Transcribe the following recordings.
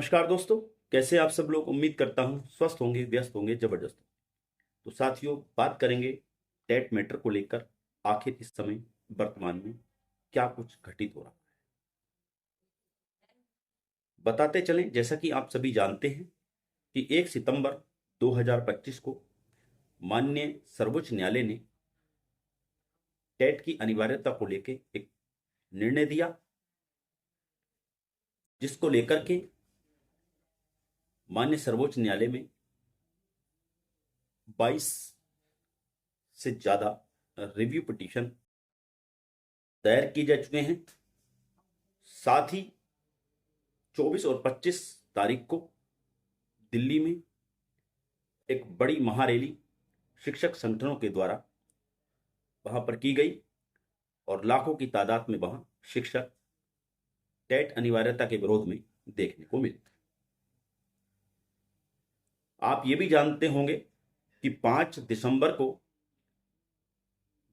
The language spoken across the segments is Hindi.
नमस्कार दोस्तों, कैसे आप सब लोग। उम्मीद करता हूं स्वस्थ होंगे, व्यस्त होंगे, जबरदस्त। तो साथियों, बात करेंगे टेट मैटर को लेकर। आखिर इस समय वर्तमान में क्या कुछ घटित हो रहा है, बताते चलें। जैसा कि आप सभी जानते हैं कि 1 सितंबर 2025 को माननीय सर्वोच्च न्यायालय ने टेट की अनिवार्यता को लेकर एक निर्णय दिया, जिसको लेकर के माननीय सर्वोच्च न्यायालय में 22 से ज्यादा रिव्यू पिटीशन दायर किए जा चुके हैं। साथ ही 24 और 25 तारीख को दिल्ली में एक बड़ी महारैली शिक्षक संगठनों के द्वारा वहां पर की गई और लाखों की तादाद में वहां शिक्षक टेट अनिवार्यता के विरोध में देखने को मिले। आप ये भी जानते होंगे कि 5 दिसंबर को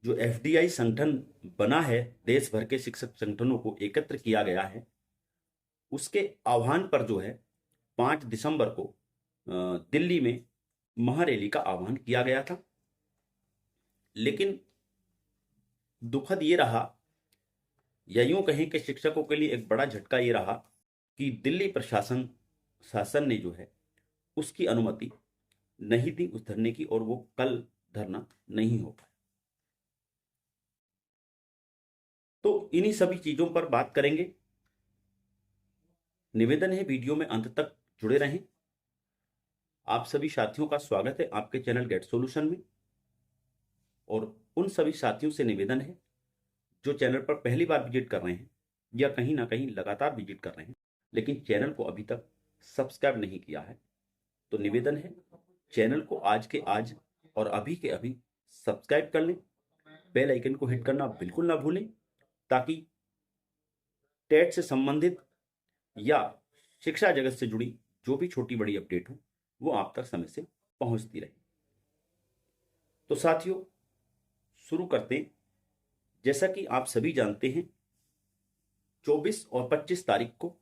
जो एफडीआई संगठन बना है, देश भर के शिक्षक संगठनों को एकत्र किया गया है, उसके आह्वान पर जो है 5 दिसंबर को दिल्ली में महारैली का आह्वान किया गया था। लेकिन दुखद ये रहा, या यूं कहें कि शिक्षकों के लिए एक बड़ा झटका ये रहा कि दिल्ली शासन ने जो है उसकी अनुमति नहीं दी उस धरने की, और वो कल धरना नहीं हो पाया। तो इन्हीं सभी चीजों पर बात करेंगे। निवेदन है वीडियो में अंत तक जुड़े रहें। आप सभी साथियों का स्वागत है आपके चैनल गेट सॉल्यूशन में, और उन सभी साथियों से निवेदन है जो चैनल पर पहली बार विजिट कर रहे हैं या कहीं ना कहीं लगातार विजिट कर रहे हैं लेकिन चैनल को अभी तक सब्सक्राइब नहीं किया है, तो निवेदन है चैनल को आज के आज और अभी के अभी सब्सक्राइब कर लें। बेल आइकन को हिट करना बिल्कुल ना भूलें, ताकि टेट से संबंधित या शिक्षा जगत से जुड़ी जो भी छोटी बड़ी अपडेट हो वो आप तक समय से पहुंचती रहे। तो साथियों, शुरू करते हैं। जैसा कि आप सभी जानते हैं, 24 और 25 तारीख को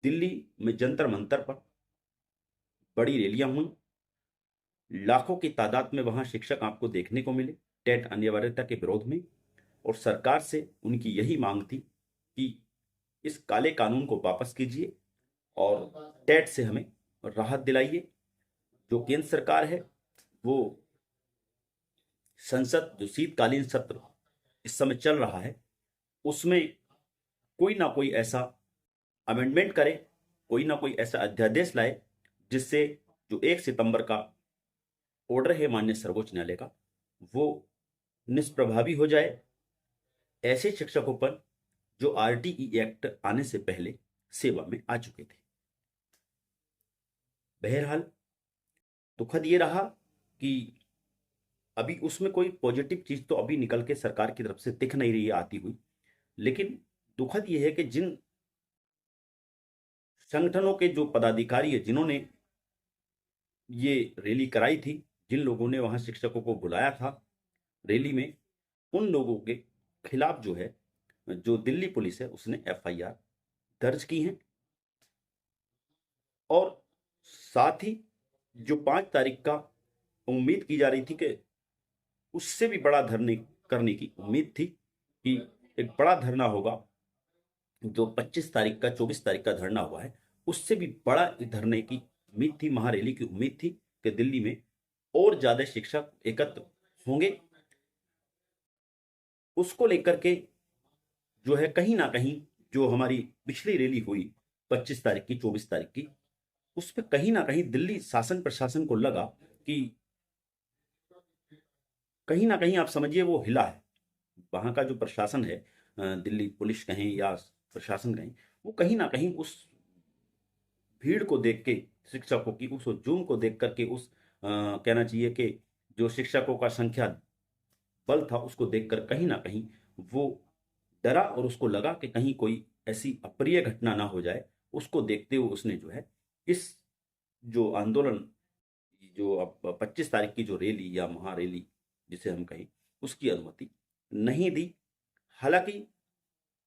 दिल्ली में जंतर मंतर पर बड़ी रैलियां हुई। लाखों की तादाद में वहां शिक्षक आपको देखने को मिले टेट अनिवार्यता के विरोध में, और सरकार से उनकी यही मांग थी कि इस काले कानून को वापस कीजिए और टेट से हमें राहत दिलाइए। जो केंद्र सरकार है वो संसद, जो शीतकालीन सत्र इस समय चल रहा है, उसमें कोई ना कोई ऐसा अमेंडमेंट करे, कोई ना कोई ऐसा अध्यादेश लाए जिससे जो 1 सितंबर का ऑर्डर है माननीय सर्वोच्च न्यायालय का, वो निष्प्रभावी हो जाए ऐसे शिक्षकों पर जो आरटीई एक्ट आने से पहले सेवा में आ चुके थे। बहरहाल दुखद ये रहा कि अभी उसमें कोई पॉजिटिव चीज तो अभी निकल के सरकार की तरफ से दिख नहीं रही है आती हुई। लेकिन दुखद ये है कि जिन संगठनों के जो पदाधिकारी है, जिन्होंने ये रैली कराई थी, जिन लोगों ने वहां शिक्षकों को बुलाया था रैली में, उन लोगों के खिलाफ जो है, जो दिल्ली पुलिस है उसने एफआईआर दर्ज की है। और साथ ही जो 5 तारीख का उम्मीद की जा रही थी कि उससे भी बड़ा धरने करने की उम्मीद थी कि एक बड़ा धरना होगा, जो 25 तारीख का 24 तारीख का धरना हुआ है उससे भी बड़ा धरने की उम्मीद थी, महारैली की उम्मीद थी कि दिल्ली में और ज्यादा शिक्षक एकत्र होंगे। उसको लेकर के जो है कहीं ना कहीं जो हमारी पिछली रैली हुई 25 तारीख की, 24 तारीख की, उस पर कहीं ना कहीं दिल्ली शासन प्रशासन को लगा कि कहीं ना कहीं आप समझिए वो हिला है। वहां का जो प्रशासन है, दिल्ली पुलिस कहें या प्रशासन कहें, वो कहीं ना कहीं उस भीड़ को देख के, शिक्षकों की उस हुजूम को देख करके, उस कहना चाहिए कि जो शिक्षकों का संख्या बल था उसको देखकर कहीं ना कहीं वो डरा, और उसको लगा कि कहीं कोई ऐसी अप्रिय घटना ना हो जाए। उसको देखते हुए उसने जो है इस जो आंदोलन, जो अब 25 तारीख की जो रैली या महारैली जिसे हम कहें, उसकी अनुमति नहीं दी। हालांकि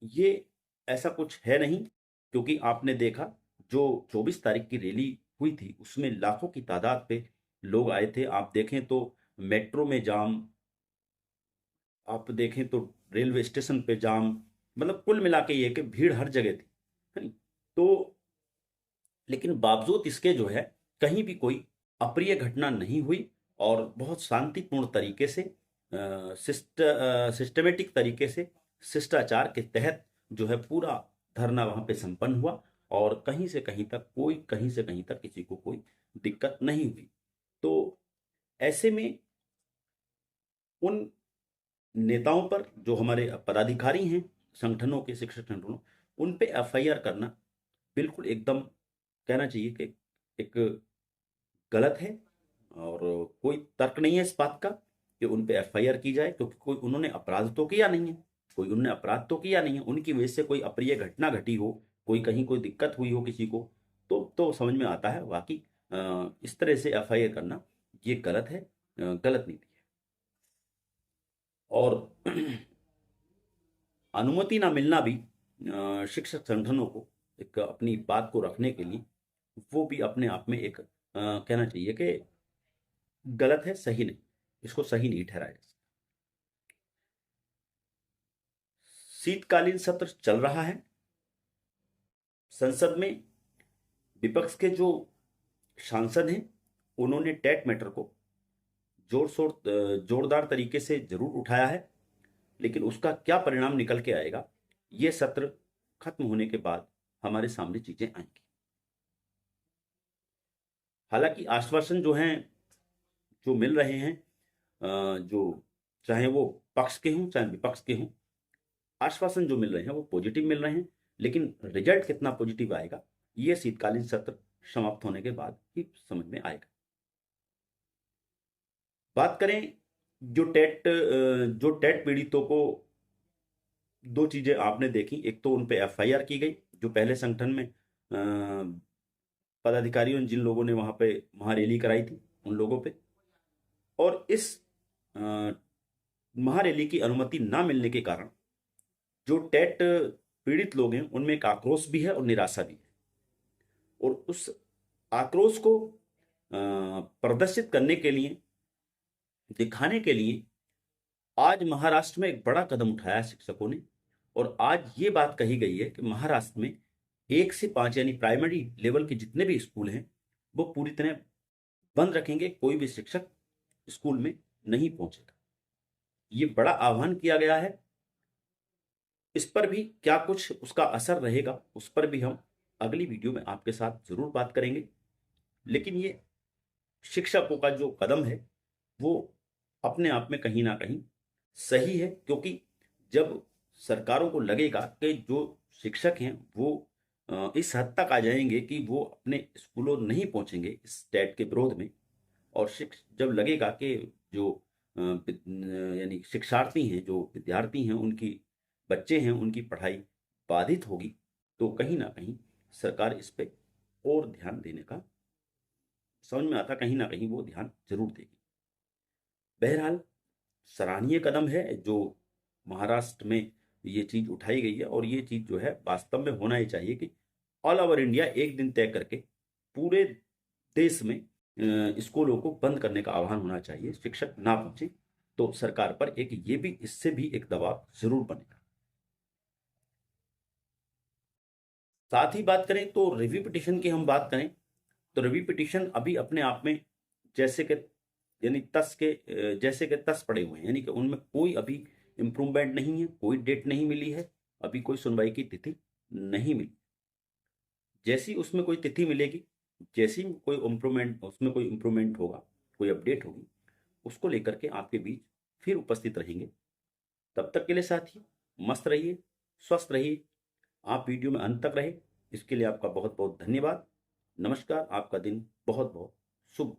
ये ऐसा कुछ है नहीं, क्योंकि आपने देखा जो 24 तारीख की रैली हुई थी उसमें लाखों की तादाद पे लोग आए थे। आप देखें तो मेट्रो में जाम, आप देखें तो रेलवे स्टेशन पे जाम, मतलब कुल मिला के ये कि भीड़ हर जगह थी, है नी? तो लेकिन बावजूद इसके जो है कहीं भी कोई अप्रिय घटना नहीं हुई और बहुत शांतिपूर्ण तरीके से सिस्टमेटिक तरीके से शिष्टाचार के तहत जो है पूरा धरना वहां पे संपन्न हुआ और कहीं से कहीं तक किसी को कोई दिक्कत नहीं हुई। तो ऐसे में उन नेताओं पर, जो हमारे पदाधिकारी हैं संगठनों के, शिक्षक संगठनों, उन पे एफआईआर करना बिल्कुल एकदम कहना चाहिए कि एक गलत है और कोई तर्क नहीं है इस बात का कि उन पे एफआईआर की जाए, क्योंकि कोई उन्होंने अपराध तो किया नहीं है, उनकी वजह से कोई अप्रिय घटना घटी हो, कोई कहीं कोई दिक्कत हुई हो किसी को, तो समझ में आता है वाकई इस तरह से एफआईआर करना ये गलत है, गलत नीति है। और अनुमति ना मिलना भी शिक्षक संगठनों को एक अपनी बात को रखने के लिए, वो भी अपने आप में एक कहना चाहिए कि गलत है, सही नहीं, इसको सही नहीं ठहराया जा सकता। शीतकालीन सत्र चल रहा है। संसद में विपक्ष के जो सांसद हैं उन्होंने टेट मैटर को जोरदार तरीके से जरूर उठाया है, लेकिन उसका क्या परिणाम निकल के आएगा ये सत्र खत्म होने के बाद हमारे सामने चीजें आएंगी। हालांकि आश्वासन जो हैं, जो मिल रहे हैं, जो चाहे वो पक्ष के हों चाहे विपक्ष के हों, आश्वासन जो मिल रहे हैं वो पॉजिटिव मिल रहे हैं, लेकिन रिजल्ट कितना पॉजिटिव आएगा ये शीतकालीन सत्र समाप्त होने के बाद ही समझ में आएगा। बात करें जो टेट पीड़ितों को, दो चीजें आपने देखी, एक तो उन पे एफआईआर की गई, जो पहले संगठन में पदाधिकारियों, जिन लोगों ने वहां रैली कराई थी उन लोगों पे, और इस महारैली की अनुमति ना मिलने के कारण जो टेट पीड़ित लोग हैं उनमें एक आक्रोश भी है और निराशा भी है। और उस आक्रोश को प्रदर्शित करने के लिए, दिखाने के लिए आज महाराष्ट्र में एक बड़ा कदम उठाया शिक्षकों ने, और आज ये बात कही गई है कि महाराष्ट्र में 1 से 5 यानी प्राइमरी लेवल के जितने भी स्कूल हैं वो पूरी तरह बंद रखेंगे, कोई भी शिक्षक स्कूल में नहीं पहुंचेगा। ये बड़ा आह्वान किया गया है। इस पर भी क्या कुछ उसका असर रहेगा उस पर भी हम अगली वीडियो में आपके साथ जरूर बात करेंगे। लेकिन ये शिक्षकों का जो कदम है वो अपने आप में कहीं ना कहीं सही है, क्योंकि जब सरकारों को लगेगा कि जो शिक्षक हैं वो इस हद तक आ जाएंगे कि वो अपने स्कूलों नहीं पहुंचेंगे इस टेट के विरोध में, और जब लगेगा कि जो यानी शिक्षार्थी हैं, जो विद्यार्थी हैं, उनकी बच्चे हैं, उनकी पढ़ाई बाधित होगी, तो कहीं ना कहीं सरकार इस पे और ध्यान देने का समझ में आता, कहीं ना कहीं वो ध्यान जरूर देगी। बहरहाल सराहनीय कदम है जो महाराष्ट्र में ये चीज उठाई गई है, और ये चीज जो है वास्तव में होना ही चाहिए कि ऑल ओवर इंडिया एक दिन तय करके पूरे देश में स्कूलों को बंद करने का आह्वान होना चाहिए, शिक्षक ना पहुंचे तो सरकार पर एक ये भी, इससे भी एक दबाव जरूर बनेगा। साथ ही बात करें तो रिव्यू पिटिशन की हम बात करें तो रिव्यू पिटिशन अभी अपने आप में जैसे कि यानी तस के जैसे कि तस पड़े हुए हैं, यानी कि उनमें कोई अभी इम्प्रूवमेंट नहीं है, कोई डेट नहीं मिली है, अभी कोई सुनवाई की तिथि नहीं मिली। जैसी उसमें कोई तिथि मिलेगी, जैसी कोई इम्प्रूवमेंट, उसमें कोई इम्प्रूवमेंट होगा, कोई अपडेट होगी, उसको लेकर के आपके बीच फिर उपस्थित रहेंगे। तब तक के लिए साथी मस्त रहिए, स्वस्थ रहिए, आप वीडियो में अंत तक रहे, इसके लिए आपका बहुत बहुत धन्यवाद। नमस्कार, आपका दिन बहुत बहुत शुभ।